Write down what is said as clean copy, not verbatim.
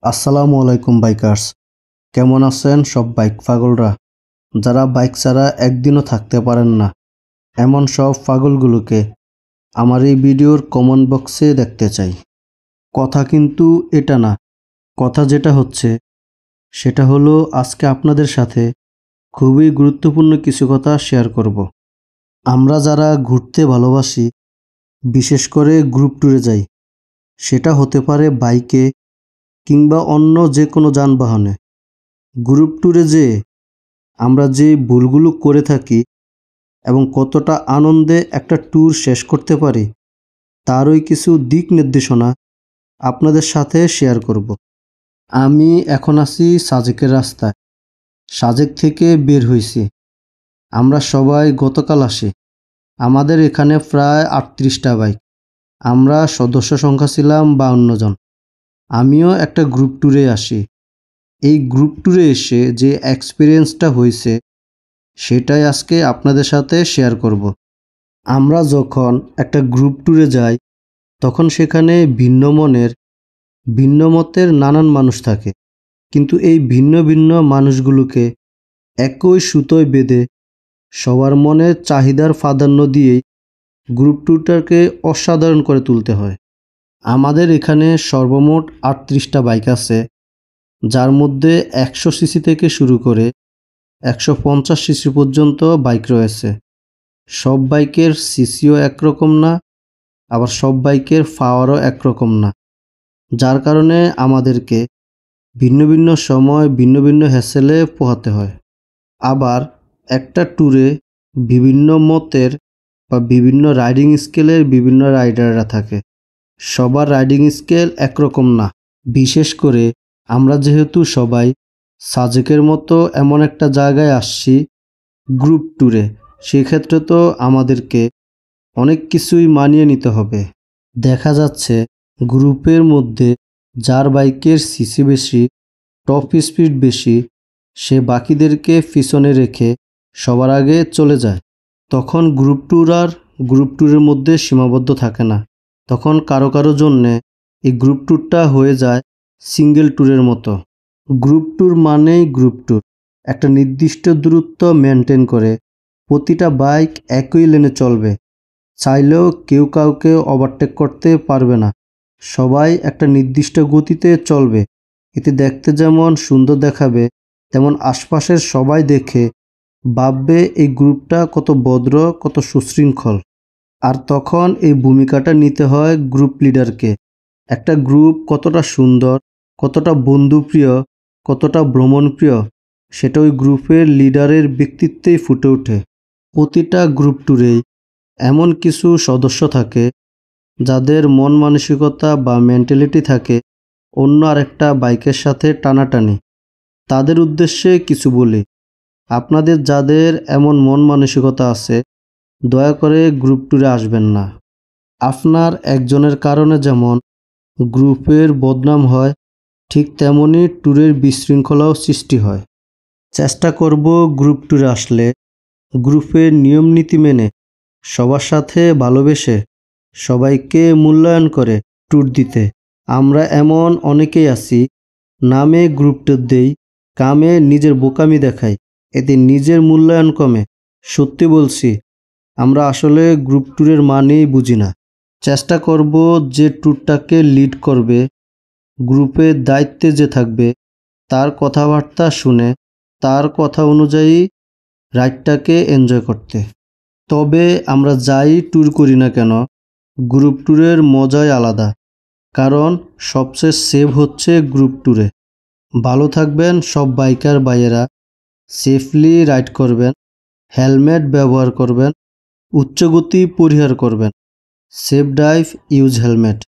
আসসালামু আলাইকুম বাইকার্স। কেমন আছেন সব বাইক পাগলরা, যারা বাইক ছাড়া একদিনও থাকতে পারেন না, এমন সব পাগলগুলোকে আমার এই ভিডিওর কমেন্ট বক্সে দেখতে চাই। কথা কিন্তু এটা না, কথা যেটা হচ্ছে সেটা হলো আজকে আপনাদের সাথে খুবই গুরুত্বপূর্ণ কিছু কথা শেয়ার করব। আমরা যারা ঘুরতে ভালোবাসি, বিশেষ করে গ্রুপ ট্যুরে যাই, সেটা হতে পারে বাইকে কিংবা অন্য যে কোনো যানবাহনে। গ্রুপ ট্যুরে যেয়ে আমরা যে ভুলগুলো করে থাকি এবং কতটা আনন্দে একটা ট্যুর শেষ করতে পারি, তারই কিছু দিক নির্দেশনা আপনাদের সাথে শেয়ার করব। আমি এখন আছি সাজেকের রাস্তায়। সাজেক থেকে বের হয়েছি। আমরা সবাই গতকাল আসি। আমাদের এখানে প্রায় 38টা বাইক। আমরা সদস্য সংখ্যা ছিলাম 52 জন। আমিও একটা গ্রুপ ট্যুরে আসি। এই গ্রুপ ট্যুরে এসে যে এক্সপিরিয়েন্সটা হয়েছে সেটাই আজকে আপনাদের সাথে শেয়ার করব। আমরা যখন একটা গ্রুপ ট্যুরে যাই তখন সেখানে ভিন্ন মনের, ভিন্ন মতের নানান মানুষ থাকে, কিন্তু এই ভিন্ন ভিন্ন মানুষগুলোকে একই সুতোয় বেঁধে সবার মনের চাহিদার প্রাধান্য দিয়েই গ্রুপ ট্যুরটাকে অসাধারণ করে তুলতে হয়। আমাদের এখানে সর্বমোট 38টা বাইক আছে, যার মধ্যে 100 সিসি থেকে শুরু করে 150 সিসি পর্যন্ত বাইক রয়েছে। সব বাইকের সিসিও একরকম না, আবার সব বাইকের পাওয়ারও একরকম না, যার কারণে আমাদেরকে ভিন্ন ভিন্ন সময় ভিন্ন ভিন্ন হ্যাসেলে পোহাতে হয়। আবার একটা ট্যুরে বিভিন্ন মতের বা বিভিন্ন রাইডিং স্কেলের বিভিন্ন রাইডাররা থাকে। সবার রাইডিং স্কেল একরকম না। বিশেষ করে আমরা যেহেতু সবাই সাজেকের মতো এমন একটা জায়গায় আসছি গ্রুপ ট্যুরে, সেক্ষেত্রে তো আমাদেরকে অনেক কিছুই মানিয়ে নিতে হবে। দেখা যাচ্ছে গ্রুপের মধ্যে যার বাইকের সিসি বেশি, টপ স্পিড বেশি, সে বাকিদেরকে পিছনে রেখে সবার আগে চলে যায়। তখন গ্রুপ ট্যুর আর গ্রুপ ট্যুরের মধ্যে সীমাবদ্ধ থাকে না। তখন কারো কারো জন্যে এই গ্রুপ ট্যুরটা হয়ে যায় সিঙ্গেল ট্যুরের মতো। গ্রুপ ট্যুর মানেই গ্রুপ ট্যুর। একটা নির্দিষ্ট দূরত্ব মেনটেন করে প্রতিটা বাইক একই লেনে চলবে। চাইলেও কেউ কাউকে ওভারটেক করতে পারবে না। সবাই একটা নির্দিষ্ট গতিতে চলবে। এতে দেখতে যেমন সুন্দর দেখাবে, তেমন আশপাশের সবাই দেখে ভাববে এই গ্রুপটা কত ভদ্র, কত সুশৃঙ্খল। আর তখন এই ভূমিকাটা নিতে হয় গ্রুপ লিডারকে। একটা গ্রুপ কতটা সুন্দর, কতটা বন্ধুপ্রিয়, কতটা ভ্রমণপ্রিয়, সেটা ওই গ্রুপের লিডারের ব্যক্তিত্বেই ফুটে ওঠে। প্রতিটা গ্রুপ ট্যুরেই এমন কিছু সদস্য থাকে যাদের মন মানসিকতা বা মেন্টালিটি থাকে অন্য আরেকটা বাইকের সাথে টানাটানি। তাদের উদ্দেশ্যে কিছু বলি, আপনাদের যাদের এমন মন মানসিকতা আছে, দয়া করে গ্রুপ ট্যুরে আসবেন না। আপনার একজনের কারণে যেমন গ্রুপের বদনাম হয়, ঠিক তেমনই ট্যুরের বিশৃঙ্খলাও সৃষ্টি হয়। চেষ্টা করব গ্রুপ ট্যুরে আসলে গ্রুপের নিয়ম নীতি মেনে সবার সাথে ভালোবেসে সবাইকে মূল্যায়ন করে ট্যুর দিতে। আমরা এমন অনেকেই আছি, নামে গ্রুপ ট্যুর দেই, কামে নিজের বোকামি দেখাই, এতে নিজের মূল্যায়ন কমে। সত্যি বলছি, আমরা আসলে গ্রুপ ট্যুরের মানেই বুঝি না। চেষ্টা করব যে ট্যুরটাকে লিড করবে, গ্রুপের দায়িত্বে যে থাকবে, তার কথাবার্তা শুনে তার কথা অনুযায়ী রাইডটাকে এনজয় করতে। তবে আমরা যাই ট্যুর করি না কেন, গ্রুপ ট্যুরের মজাই আলাদা। কারণ সবচেয়ে সেভ হচ্ছে গ্রুপ ট্যুরে। ভালো থাকবেন সব বাইকার ভাইয়েরা, সেফলি রাইড করবেন, হেলমেট ব্যবহার করবেন, উচ্চ গতি পরিহার করবেন। Safe drive, use helmet.